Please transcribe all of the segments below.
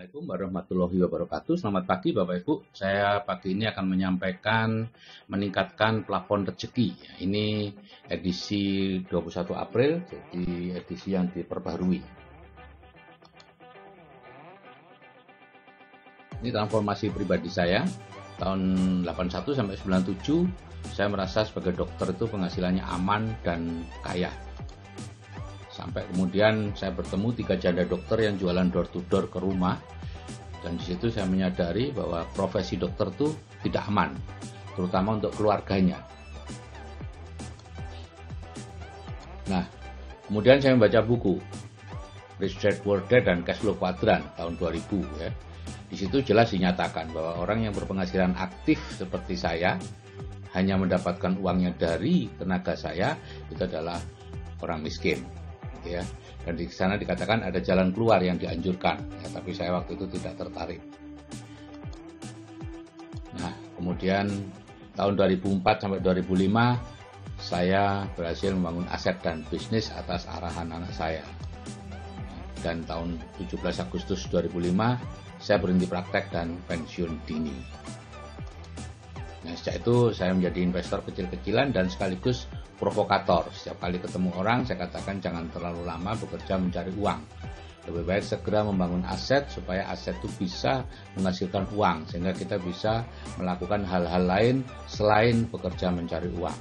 Assalamualaikum warahmatullahi wabarakatuh. Selamat pagi Bapak Ibu. Saya pagi ini akan menyampaikan meningkatkan plafon rezeki. Ini edisi 21 April, jadi edisi yang diperbarui. Ini transformasi pribadi saya. Tahun 81 sampai 97, saya merasa sebagai dokter itu penghasilannya aman dan kaya. Sampai kemudian saya bertemu 3 janda dokter yang jualan door to door ke rumah, dan di situ saya menyadari bahwa profesi dokter itu tidak aman, terutama untuk keluarganya. Nah, kemudian saya membaca buku Rich Dad Poor Dad dan Cash Flow Quadrant tahun 2000 ya. Di situ jelas dinyatakan bahwa orang yang berpenghasilan aktif seperti saya hanya mendapatkan uangnya dari tenaga saya itu adalah orang miskin. Ya, dan di sana dikatakan ada jalan keluar yang dianjurkan, ya, tapi saya waktu itu tidak tertarik. Nah, kemudian tahun 2004 sampai 2005 saya berhasil membangun aset dan bisnis atas arahan anak saya. Dan tahun 17 Agustus 2005 saya berhenti praktek dan pensiun dini. Nah, sejak itu saya menjadi investor kecil-kecilan dan sekaligus provokator. Setiap kali ketemu orang, saya katakan jangan terlalu lama bekerja mencari uang. Lebih baik segera membangun aset supaya aset itu bisa menghasilkan uang, sehingga kita bisa melakukan hal-hal lain selain bekerja mencari uang.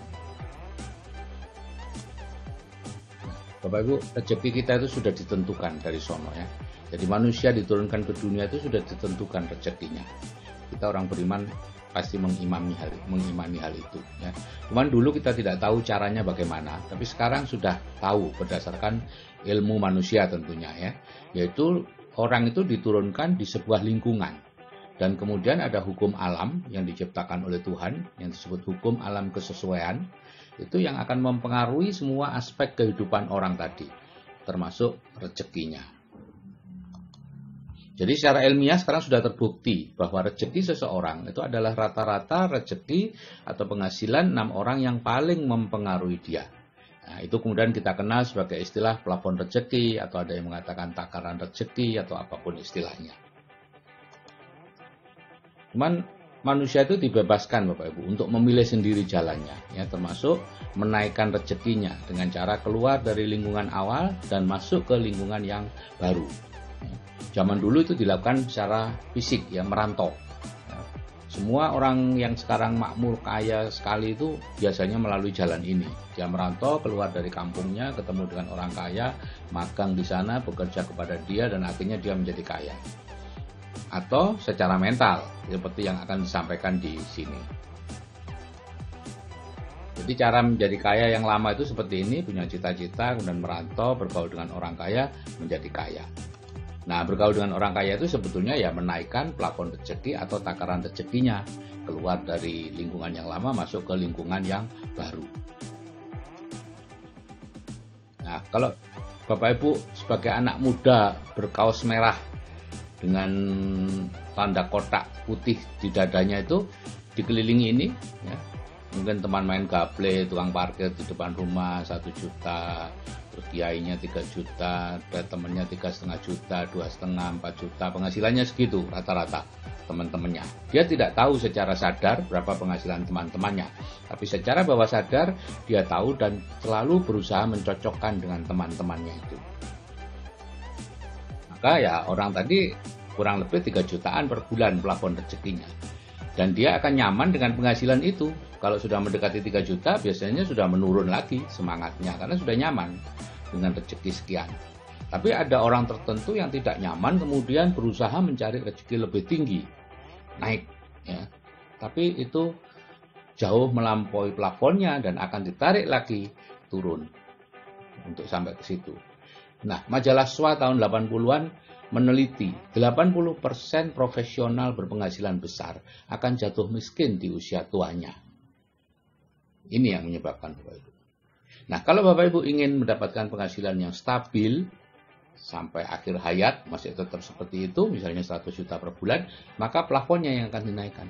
Nah, Bapak Ibu, rezeki kita itu sudah ditentukan dari sono ya. Jadi manusia diturunkan ke dunia itu sudah ditentukan rezekinya. Kita orang beriman pasti mengimani hal itu ya. Cuman dulu kita tidak tahu caranya bagaimana, tapi sekarang sudah tahu berdasarkan ilmu manusia tentunya ya, yaitu orang itu diturunkan di sebuah lingkungan dan kemudian ada hukum alam yang diciptakan oleh Tuhan yang disebut hukum alam kesesuaian, itu yang akan mempengaruhi semua aspek kehidupan orang tadi, termasuk rezekinya. Jadi secara ilmiah sekarang sudah terbukti bahwa rezeki seseorang itu adalah rata-rata rezeki atau penghasilan 6 orang yang paling mempengaruhi dia. Nah, itu kemudian kita kenal sebagai istilah plafon rezeki, atau ada yang mengatakan takaran rezeki atau apapun istilahnya. Cuman manusia itu dibebaskan Bapak Ibu untuk memilih sendiri jalannya, ya, termasuk menaikkan rezekinya dengan cara keluar dari lingkungan awal dan masuk ke lingkungan yang baru. Zaman dulu itu dilakukan secara fisik ya, merantau. Semua orang yang sekarang makmur kaya sekali itu biasanya melalui jalan ini. Dia merantau keluar dari kampungnya, ketemu dengan orang kaya, magang di sana, bekerja kepada dia, dan akhirnya dia menjadi kaya. Atau secara mental, seperti yang akan disampaikan di sini. Jadi cara menjadi kaya yang lama itu seperti ini, punya cita-cita, kemudian merantau, bergaul dengan orang kaya, menjadi kaya. Nah, bergaul dengan orang kaya itu sebetulnya ya menaikkan plafon rezeki atau takaran rezekinya, keluar dari lingkungan yang lama masuk ke lingkungan yang baru. Nah, kalau Bapak Ibu sebagai anak muda berkaos merah dengan tanda kotak putih di dadanya itu dikelilingi ini ya. Mungkin teman main gaple, tukang parkir di depan rumah 1 juta, terus kiainya 3 juta, dan temennya 3,5 juta, 2,5, 4 juta, penghasilannya segitu rata-rata teman-temannya. Dia tidak tahu secara sadar berapa penghasilan teman-temannya, tapi secara bawah sadar dia tahu dan selalu berusaha mencocokkan dengan teman-temannya itu. Maka ya orang tadi kurang lebih 3 jutaan per bulan plafon rezekinya. Dan dia akan nyaman dengan penghasilan itu. Kalau sudah mendekati 3 juta, biasanya sudah menurun lagi semangatnya, karena sudah nyaman dengan rezeki sekian. Tapi ada orang tertentu yang tidak nyaman, kemudian berusaha mencari rezeki lebih tinggi, naik. Ya. Tapi itu jauh melampaui plafonnya dan akan ditarik lagi turun untuk sampai ke situ. Nah, majalah SWA tahun 80-an meneliti 80% profesional berpenghasilan besar akan jatuh miskin di usia tuanya. Ini yang menyebabkan Bapak Ibu. Nah, kalau Bapak Ibu ingin mendapatkan penghasilan yang stabil sampai akhir hayat masih tetap seperti itu, misalnya 100 juta per bulan, maka plafonnya yang akan dinaikkan.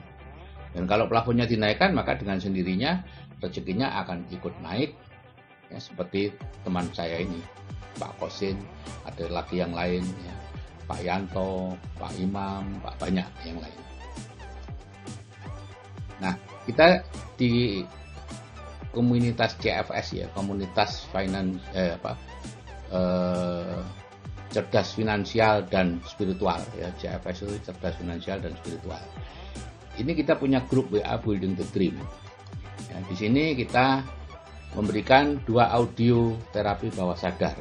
Dan kalau plafonnya dinaikkan, maka dengan sendirinya rezekinya akan ikut naik. Ya, seperti teman saya ini, Pak Kosin, ada lagi yang lain ya. Pak Yanto, Pak Imam, Pak banyak yang lain. Nah, kita di komunitas CFS ya, komunitas cerdas finansial dan spiritual ya, CFS itu cerdas finansial dan spiritual. Ini kita punya grup WA Building the Dream. Ya, di sini kita memberikan 2 audio terapi bawah sadar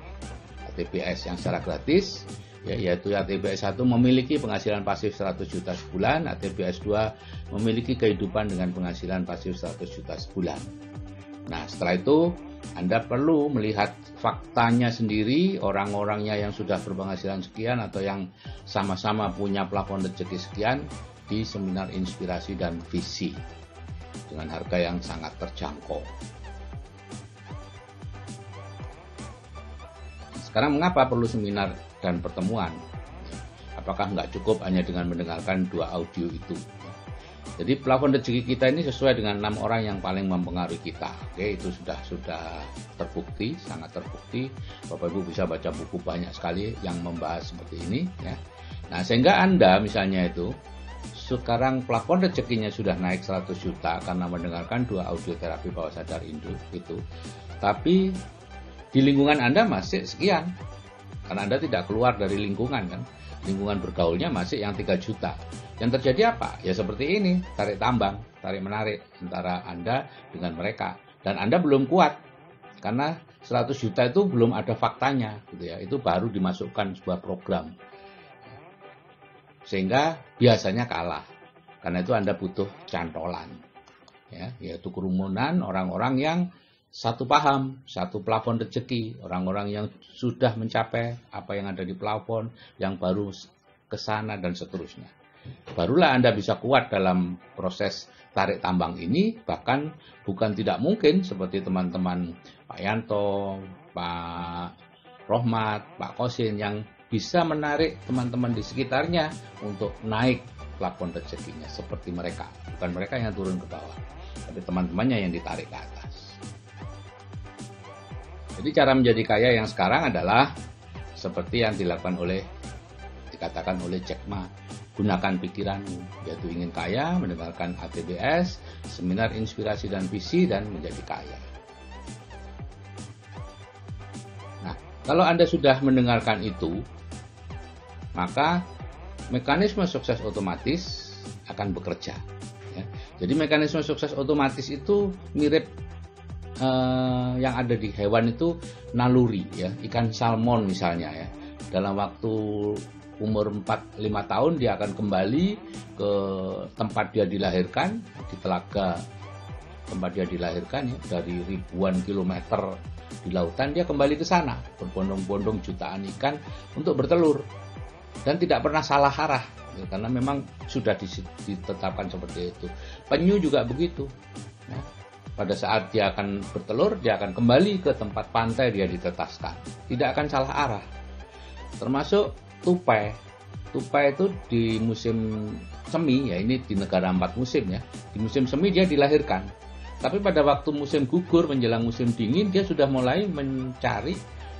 ATBS yang secara gratis, ya, yaitu ATBS 1 memiliki penghasilan pasif 100 juta sebulan, ATBS 2 memiliki kehidupan dengan penghasilan pasif 100 juta sebulan. Nah, setelah itu Anda perlu melihat faktanya sendiri, orang-orangnya yang sudah berpenghasilan sekian atau yang sama-sama punya plafon rezeki sekian di seminar inspirasi dan visi dengan harga yang sangat terjangkau. Sekarang mengapa perlu seminar dan pertemuan? Apakah nggak cukup hanya dengan mendengarkan 2 audio itu? Jadi plafon rezeki kita ini sesuai dengan 6 orang yang paling mempengaruhi kita. Oke, itu sudah terbukti, sangat terbukti. Bapak Ibu bisa baca buku banyak sekali yang membahas seperti ini. Ya. Nah, sehingga Anda misalnya itu sekarang plafon rezekinya sudah naik 100 juta karena mendengarkan 2 audio terapi bawah sadar itu. Tapi di lingkungan Anda masih sekian. Karena Anda tidak keluar dari lingkungan kan. Lingkungan bergaulnya masih yang 3 juta. Yang terjadi apa? Ya seperti ini, tarik tambang, tarik menarik antara Anda dengan mereka. Dan Anda belum kuat. Karena 100 juta itu belum ada faktanya gitu ya. Itu baru dimasukkan sebuah program. Sehingga biasanya kalah. Karena itu Anda butuh cantolan. Ya, yaitu kerumunan orang-orang yang satu paham, satu plafon rezeki, orang-orang yang sudah mencapai apa yang ada di plafon, yang baru ke sana dan seterusnya. Barulah Anda bisa kuat dalam proses tarik tambang ini, bahkan bukan tidak mungkin seperti teman-teman Pak Yanto, Pak Rohmat, Pak Kosin yang bisa menarik teman-teman di sekitarnya untuk naik plafon rezekinya seperti mereka. Bukan mereka yang turun ke bawah, tapi teman-temannya yang ditarik ke atas. Jadi cara menjadi kaya yang sekarang adalah seperti yang dikatakan oleh Jack Ma, gunakan pikiranmu, yaitu ingin kaya, mendengarkan ATBS, seminar inspirasi dan visi, dan menjadi kaya. Nah, kalau Anda sudah mendengarkan itu, maka mekanisme sukses otomatis akan bekerja. Ya. Jadi mekanisme sukses otomatis itu mirip yang ada di hewan itu naluri ya, ikan salmon misalnya ya. Dalam waktu umur 4-5 tahun dia akan kembali ke tempat dia dilahirkan, di telaga tempat dia dilahirkan ya, dari ribuan kilometer di lautan dia kembali ke sana, berbondong-bondong jutaan ikan untuk bertelur dan tidak pernah salah arah ya, karena memang sudah ditetapkan seperti itu. Penyu juga begitu ya. Pada saat dia akan bertelur, dia akan kembali ke tempat pantai dia ditetaskan. Tidak akan salah arah. Termasuk tupai. Tupai itu di musim semi, ya ini di negara 4 musim ya. Di musim semi dia dilahirkan. Tapi pada waktu musim gugur menjelang musim dingin, dia sudah mulai mencari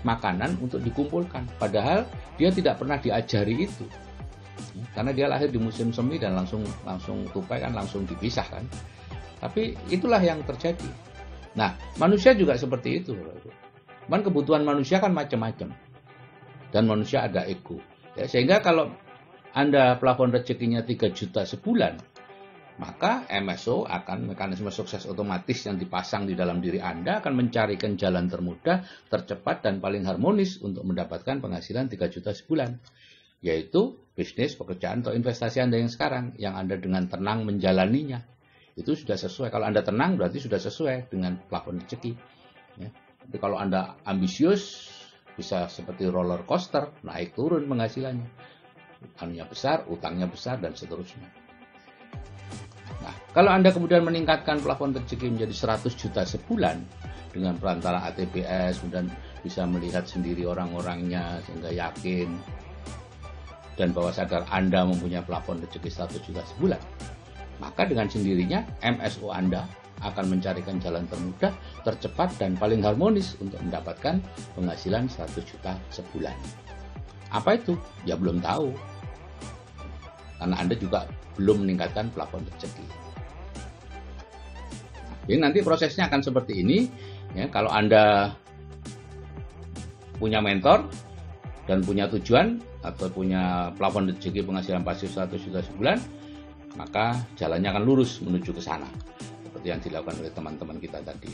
makanan untuk dikumpulkan. Padahal dia tidak pernah diajari itu. Karena dia lahir di musim semi dan langsung tupai kan langsung dipisah kan. Tapi itulah yang terjadi. Nah, manusia juga seperti itu. Cuman kebutuhan manusia kan macam-macam. Dan manusia ada ego. Ya, sehingga kalau Anda plafon rezekinya 3 juta sebulan, maka MSO akan mekanisme sukses otomatis yang dipasang di dalam diri Anda akan mencarikan jalan termudah, tercepat, dan paling harmonis untuk mendapatkan penghasilan 3 juta sebulan. Yaitu bisnis, pekerjaan, atau investasi Anda yang sekarang, yang Anda dengan tenang menjalaninya. Itu sudah sesuai. Kalau Anda tenang berarti sudah sesuai dengan plafon rezeki. Ya. Tapi kalau Anda ambisius, bisa seperti roller coaster, naik turun penghasilannya. Anunya besar, utangnya besar, dan seterusnya. Nah, kalau Anda kemudian meningkatkan plafon rezeki menjadi 100 juta sebulan dengan perantara ATBS, kemudian bisa melihat sendiri orang-orangnya sehingga yakin dan bawah sadar Anda mempunyai plafon rezeki 100 juta sebulan, maka dengan sendirinya MSO Anda akan mencarikan jalan termudah, tercepat, dan paling harmonis untuk mendapatkan penghasilan 100 juta sebulan. Apa itu? Ya belum tahu. Karena Anda juga belum meningkatkan plafon rezeki. Jadi nanti prosesnya akan seperti ini. Ya, kalau Anda punya mentor dan punya tujuan atau punya plafon rezeki penghasilan pasif 100 juta sebulan, maka jalannya akan lurus menuju ke sana, seperti yang dilakukan oleh teman-teman kita tadi.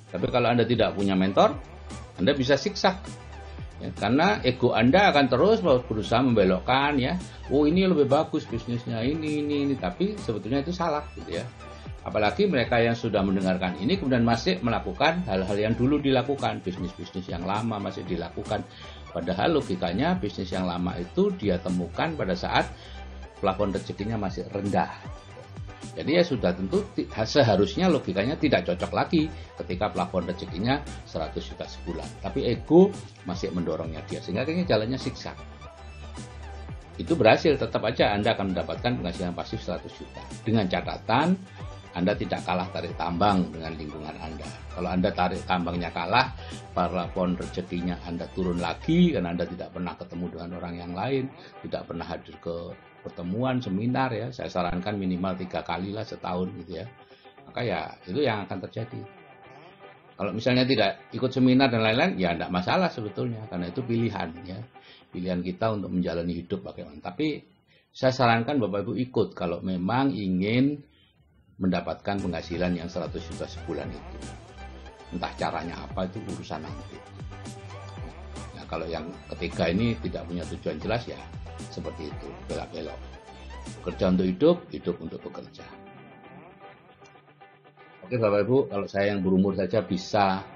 Tapi kalau Anda tidak punya mentor, Anda bisa siksak. Ya, karena ego Anda akan terus berusaha membelokkan, ya. Oh, ini lebih bagus bisnisnya, ini. Tapi sebetulnya itu salah, gitu ya. Apalagi mereka yang sudah mendengarkan ini kemudian masih melakukan hal-hal yang dulu dilakukan, bisnis-bisnis yang lama masih dilakukan. Padahal logikanya bisnis yang lama itu dia temukan pada saat plafon rezekinya masih rendah. Jadi ya sudah tentu seharusnya logikanya tidak cocok lagi ketika plafon rezekinya 100 juta sebulan. Tapi ego masih mendorongnya dia, sehingga akhirnya jalannya siksa. Itu berhasil, tetap aja Anda akan mendapatkan penghasilan pasif 100 juta. Dengan catatan Anda tidak kalah tarik tambang dengan lingkungan Anda. Kalau Anda tarik tambangnya kalah, plafon rezekinya Anda turun lagi karena Anda tidak pernah ketemu dengan orang yang lain, tidak pernah hadir ke pertemuan, seminar, ya. Saya sarankan minimal 3 kali lah setahun, gitu ya. Maka ya itu yang akan terjadi. Kalau misalnya tidak ikut seminar dan lain-lain, ya tidak masalah sebetulnya, karena itu pilihan, ya. Pilihan kita untuk menjalani hidup bagaimana. Tapi saya sarankan Bapak Ibu ikut kalau memang ingin mendapatkan penghasilan yang 100 juta sebulan itu. Entah caranya apa, itu urusan nanti. Nah, kalau yang ketiga ini tidak punya tujuan jelas, ya seperti itu, belok-belok. Bekerja untuk hidup, hidup untuk bekerja. Oke Bapak Ibu, kalau saya yang berumur saja bisa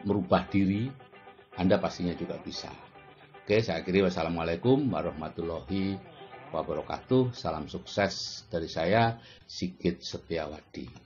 merubah diri, Anda pastinya juga bisa. Oke, saya akhiri. Wassalamualaikum warahmatullahi wabarakatuh. Salam sukses dari saya, Sigit Setiawadi.